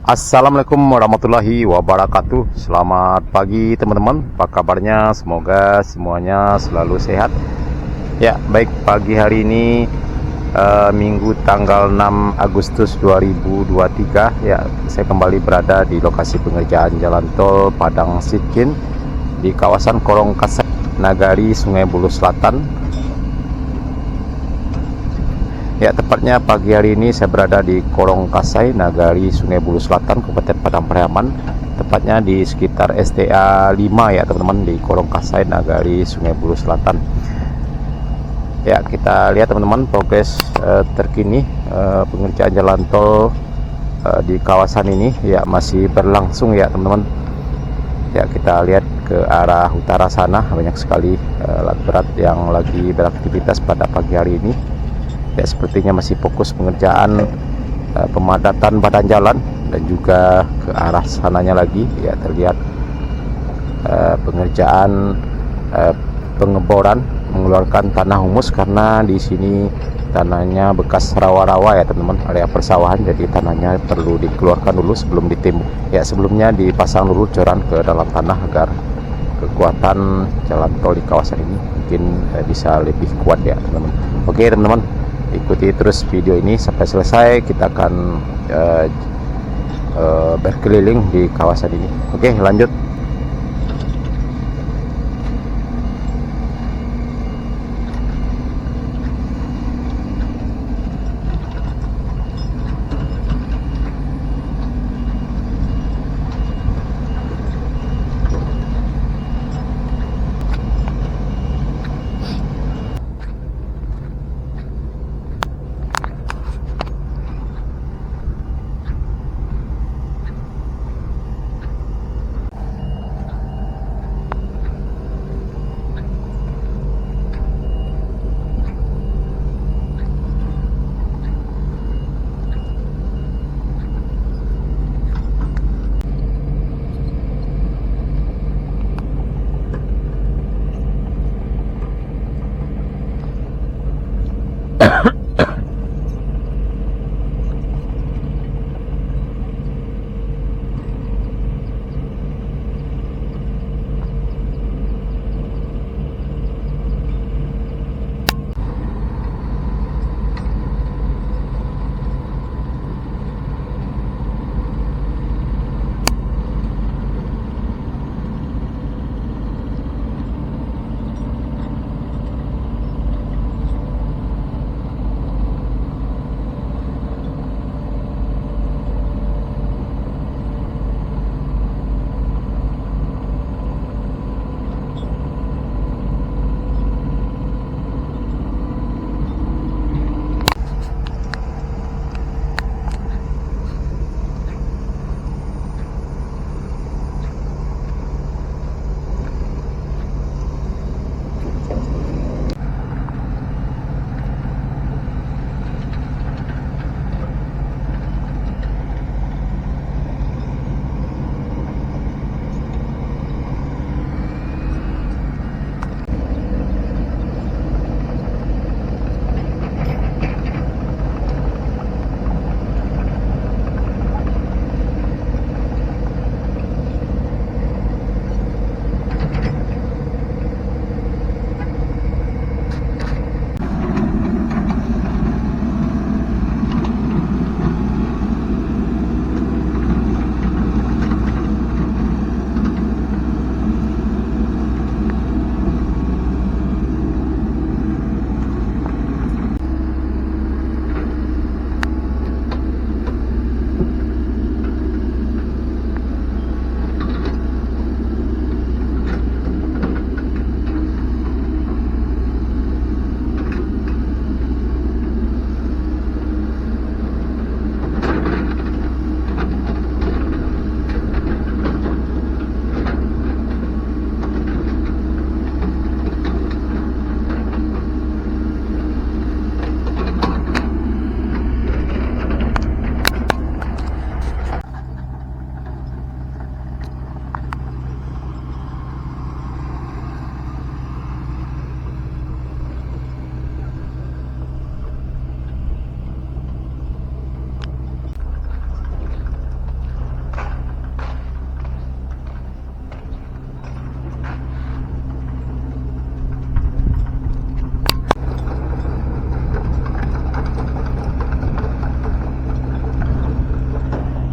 Assalamualaikum warahmatullahi wabarakatuh. Selamat pagi teman-teman, apa kabarnya? Semoga semuanya selalu sehat. Ya, baik, pagi hari ini Minggu tanggal 6 Agustus 2023. Ya, saya kembali berada di lokasi pengerjaan jalan tol Padang Sidkin di kawasan Korong Kasai, Nagari, Sungai Buloh Selatan. Ya, tepatnya pagi hari ini saya berada di Korong Kasai, Nagari, Sungai Buloh Selatan, Kabupaten Padang Pariaman. Tepatnya di sekitar STA 5 ya teman-teman, di Korong Kasai, Nagari, Sungai Buloh Selatan. Ya, kita lihat teman-teman progres terkini pengerjaan jalan tol di kawasan ini ya masih berlangsung ya teman-teman. Ya, kita lihat ke arah utara sana, banyak sekali alat berat yang lagi beraktivitas pada pagi hari ini. Ya, sepertinya masih fokus pengerjaan pemadatan badan jalan, dan juga ke arah sananya lagi ya terlihat pengerjaan pengeboran mengeluarkan tanah humus, karena di sini tanahnya bekas rawa-rawa ya teman-teman, area persawahan, jadi tanahnya perlu dikeluarkan dulu sebelum ditimbun. Ya, sebelumnya dipasang dulu coran ke dalam tanah agar kekuatan jalan tol di kawasan ini mungkin bisa lebih kuat ya teman-teman. Oke teman-teman, ikuti terus video ini sampai selesai. Kita akan berkeliling di kawasan ini. Oke, lanjut.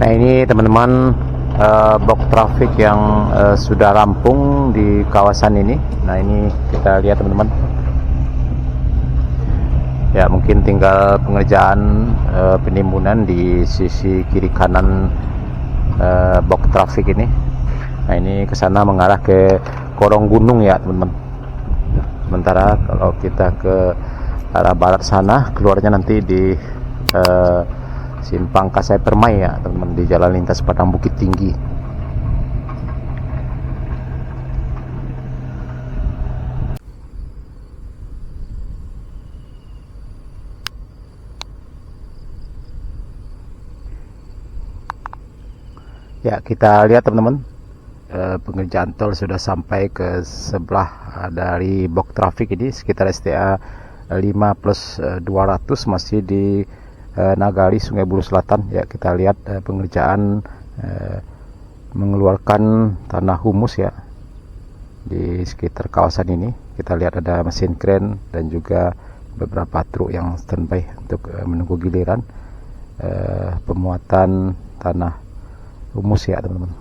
Nah ini teman-teman, box traffic yang sudah rampung di kawasan ini. Nah ini kita lihat teman-teman, ya mungkin tinggal pengerjaan penimbunan di sisi kiri kanan box traffic ini. Nah ini ke sana mengarah ke Korong Gunung ya teman-teman. Sementara kalau kita ke arah barat sana, keluarnya nanti di Simpang Kasai Permai ya teman-teman, di jalan lintas Padang Bukit Tinggi. Ya kita lihat teman-teman, pengerjaan tol sudah sampai ke sebelah dari box traffic ini, sekitar STA 5+200, masih di Nagari Sungai Buloh Selatan. Ya kita lihat pengerjaan mengeluarkan tanah humus ya di sekitar kawasan ini. Kita lihat ada mesin kren dan juga beberapa truk yang standby untuk menunggu giliran pemuatan tanah humus ya teman-teman.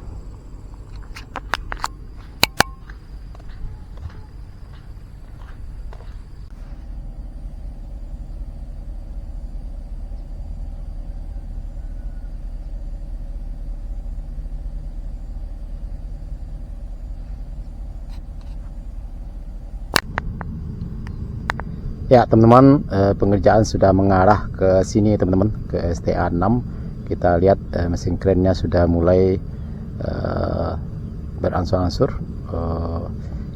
Ya teman-teman, pengerjaan sudah mengarah ke sini teman-teman, ke STA 6. Kita lihat mesin krennya sudah mulai berangsur-angsur.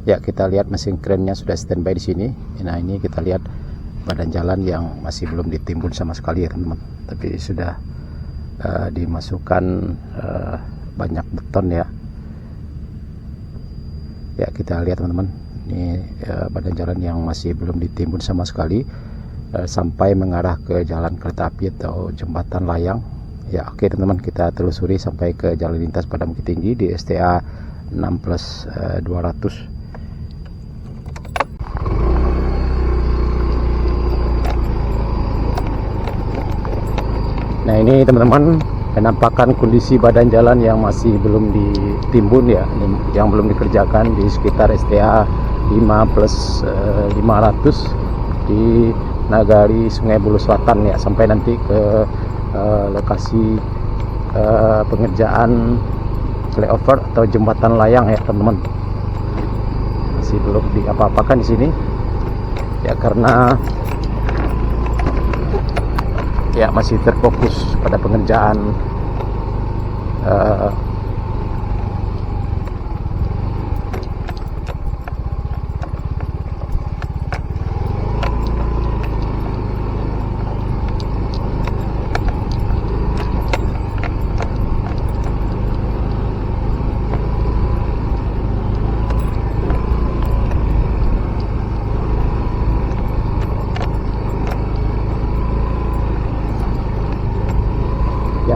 Ya kita lihat mesin krennya sudah standby di sini. Nah ini kita lihat badan jalan yang masih belum ditimbun sama sekali ya teman-teman, tapi sudah dimasukkan banyak beton ya. Ya kita lihat teman-teman, ini badan jalan yang masih belum ditimbun sama sekali, sampai mengarah ke jalan kereta api atau jembatan layang. Ya oke teman-teman, kita telusuri sampai ke jalan lintas Padang Bukit Tinggi di STA 6+200. Nah ini teman-teman, penampakan kondisi badan jalan yang masih belum ditimbun ya, yang belum dikerjakan di sekitar STA 5+500 di Nagari Sungai Buloh Selatan ya, sampai nanti ke lokasi pengerjaan flyover atau jembatan layang ya teman-teman. Masih belum diapa-apakan di sini ya, karena ya masih terfokus pada pengerjaan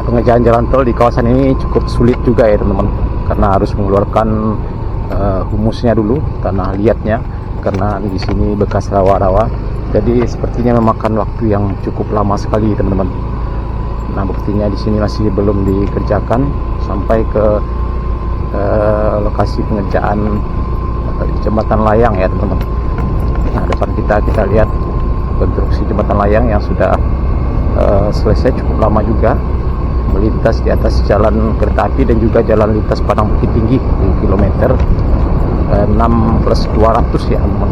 pengerjaan jalan tol di kawasan ini cukup sulit juga ya teman-teman, karena harus mengeluarkan humusnya dulu, tanah liatnya, karena di sini bekas rawa-rawa. Jadi sepertinya memakan waktu yang cukup lama sekali teman-teman. Nah buktinya di sini masih belum dikerjakan sampai ke lokasi pengerjaan jembatan layang ya teman-teman. Nah depan kita lihat konstruksi jembatan layang yang sudah selesai cukup lama juga, melintas di atas jalan kereta api dan juga jalan lintas Padang Bukit Tinggi di kilometer 6+200 ya teman-teman.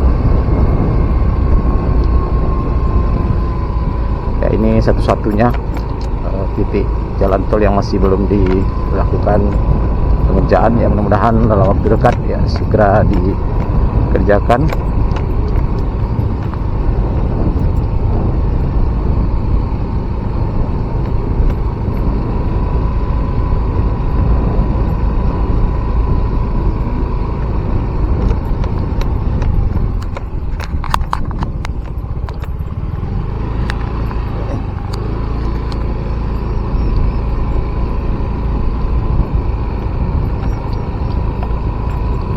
Ya ini satu-satunya titik jalan tol yang masih belum dilakukan pengerjaan, yang mudah-mudahan dalam waktu dekat ya segera dikerjakan.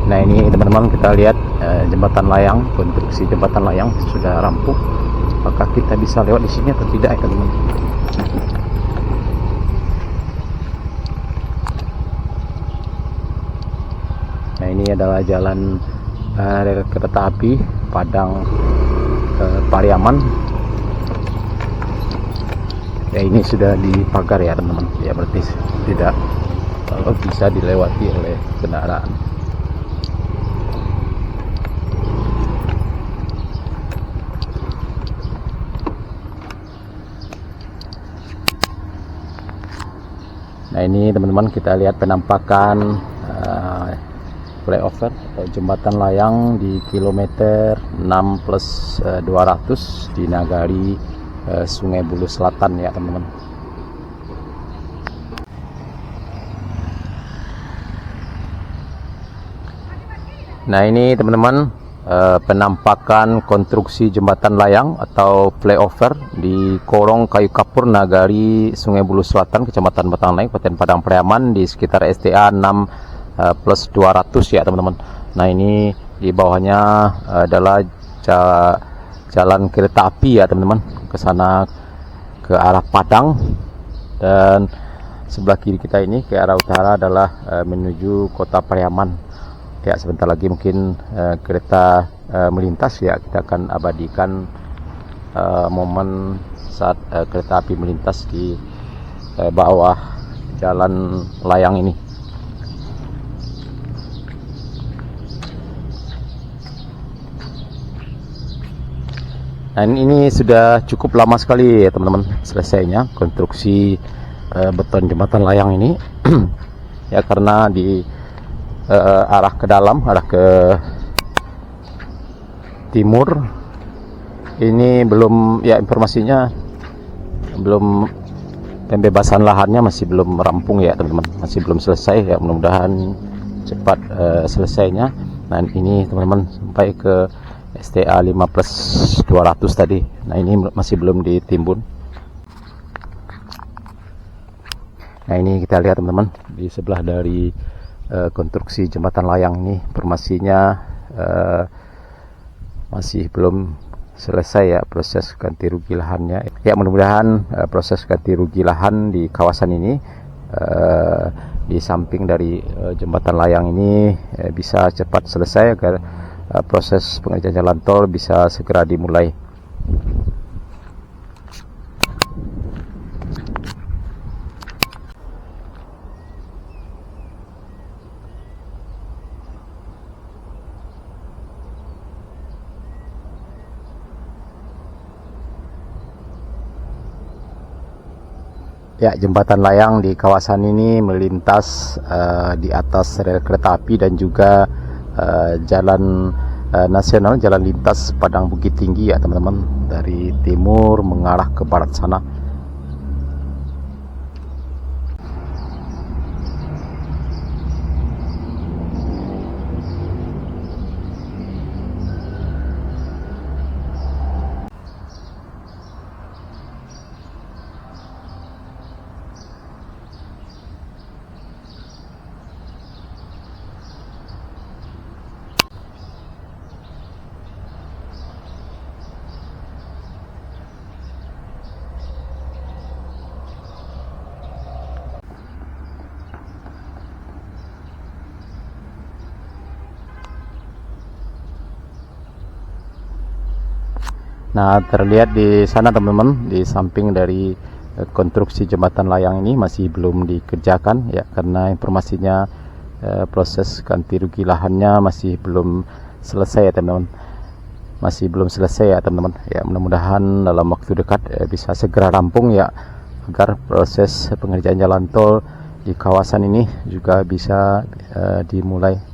Nah ini teman-teman, kita lihat jembatan layang, konstruksi jembatan layang sudah rampung. Apakah kita bisa lewat di sini atau tidak ya teman-teman? ini adalah jalan rel kereta api Padang Pariaman. Ya, ini sudah dipagar ya teman-teman, ya berarti tidak bisa dilewati oleh kendaraan. Nah, ini teman-teman kita lihat penampakan flyover atau jembatan layang di kilometer 6+200 di Nagari Sungai Bulu Selatan ya teman-teman. Nah, ini teman-teman penampakan konstruksi jembatan layang atau flyover di Korong Kayu Kapur Nagari Sungai Bulu Selatan, Kecamatan Batang Naik, Kabupaten Padang Pariaman di sekitar STA 6+200 ya teman-teman. Nah, ini di bawahnya adalah jalan kereta api ya teman-teman, ke sana ke arah Padang, dan sebelah kiri kita ini ke arah utara adalah menuju Kota Pariaman. Ya, sebentar lagi mungkin kereta melintas ya. Kita akan abadikan momen saat kereta api melintas di bawah jalan layang ini. Nah, ini sudah cukup lama sekali ya teman-teman selesainya konstruksi beton jembatan layang ini. Ya, karena di arah ke dalam, arah ke timur ini belum, ya informasinya belum, pembebasan lahannya masih belum rampung ya teman-teman, masih belum selesai ya. Mudah-mudahan cepat selesainya. Nah, ini teman-teman sampai ke STA 5+200 tadi. Nah, ini masih belum ditimbun. Nah, ini kita lihat teman-teman di sebelah dari konstruksi jembatan layang ini, informasinya masih belum selesai ya proses ganti rugi lahannya. Ya, mudah-mudahan proses ganti rugi lahan di kawasan ini di samping dari jembatan layang ini bisa cepat selesai agar proses pengerjaan jalan tol bisa segera dimulai. Ya, jembatan layang di kawasan ini melintas di atas rel kereta api dan juga jalan nasional, jalan lintas Padang Bukit Tinggi ya teman-teman, dari timur mengarah ke barat sana. Nah, terlihat di sana teman-teman, di samping dari konstruksi jembatan layang ini masih belum dikerjakan ya, karena informasinya proses ganti rugi lahannya masih belum selesai ya teman-teman. Masih belum selesai ya teman-teman. Ya, mudah-mudahan dalam waktu dekat bisa segera rampung ya, agar proses pengerjaan jalan tol di kawasan ini juga bisa dimulai.